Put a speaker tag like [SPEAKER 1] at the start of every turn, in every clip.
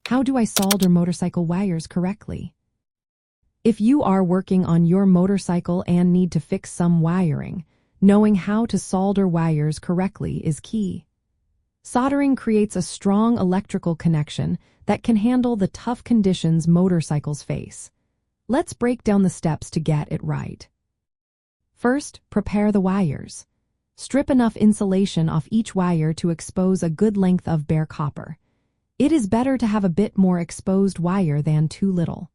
[SPEAKER 1] How do I solder motorcycle wires correctly? If you are working on your motorcycle and need to fix some wiring, knowing how to solder wires correctly is key. Soldering creates a strong electrical connection that can handle the tough conditions motorcycles face. Let's break down the steps to get it right. First, prepare the wires. Strip enough insulation off each wire to expose a good length of bare copper. It is better to have a bit more exposed wire than too little.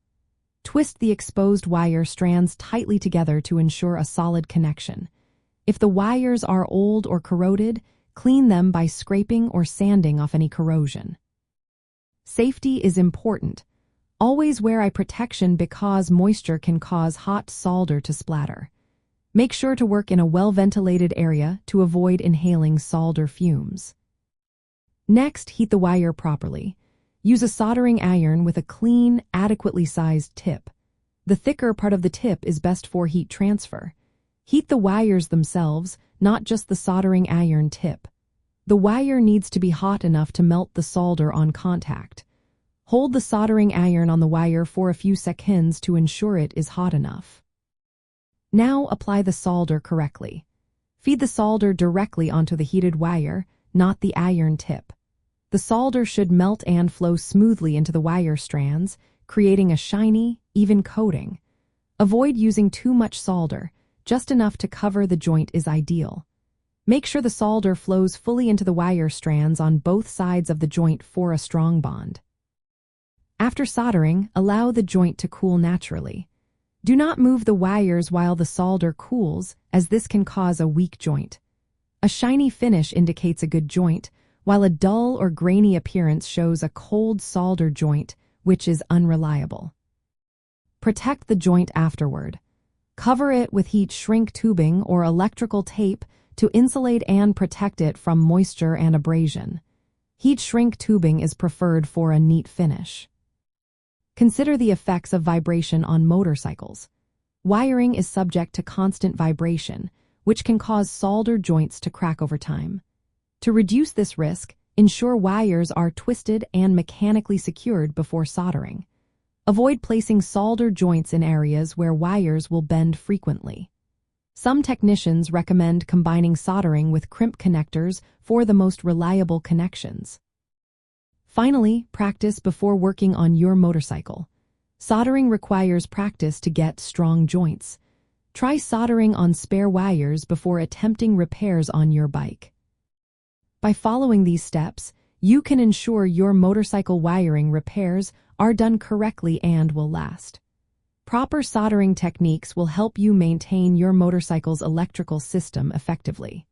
[SPEAKER 1] Twist the exposed wire strands tightly together to ensure a solid connection. If the wires are old or corroded, clean them by scraping or sanding off any corrosion. Safety is important. Always wear eye protection because moisture can cause hot solder to splatter. Make sure to work in a well-ventilated area to avoid inhaling solder fumes. Next, heat the wire properly. Use a soldering iron with a clean, adequately sized tip. The thicker part of the tip is best for heat transfer. Heat the wires themselves, not just the soldering iron tip. The wire needs to be hot enough to melt the solder on contact. Hold the soldering iron on the wire for a few seconds to ensure it is hot enough. Now apply the solder correctly. Feed the solder directly onto the heated wire, not the iron tip. The solder should melt and flow smoothly into the wire strands, creating a shiny, even coating. Avoid using too much solder. Just enough to cover the joint is ideal. Make sure the solder flows fully into the wire strands on both sides of the joint for a strong bond. After soldering, allow the joint to cool naturally. Do not move the wires while the solder cools, as this can cause a weak joint. A shiny finish indicates a good joint, while a dull or grainy appearance shows a cold solder joint, which is unreliable. Protect the joint afterward. Cover it with heat shrink tubing or electrical tape to insulate and protect it from moisture and abrasion. Heat shrink tubing is preferred for a neat finish. Consider the effects of vibration on motorcycles. Wiring is subject to constant vibration, which can cause solder joints to crack over time. To reduce this risk, ensure wires are twisted and mechanically secured before soldering. Avoid placing solder joints in areas where wires will bend frequently. Some technicians recommend combining soldering with crimp connectors for the most reliable connections. Finally, practice before working on your motorcycle. Soldering requires practice to get strong joints. Try soldering on spare wires before attempting repairs on your bike. By following these steps, you can ensure your motorcycle wiring repairs are done correctly and will last. Proper soldering techniques will help you maintain your motorcycle's electrical system effectively.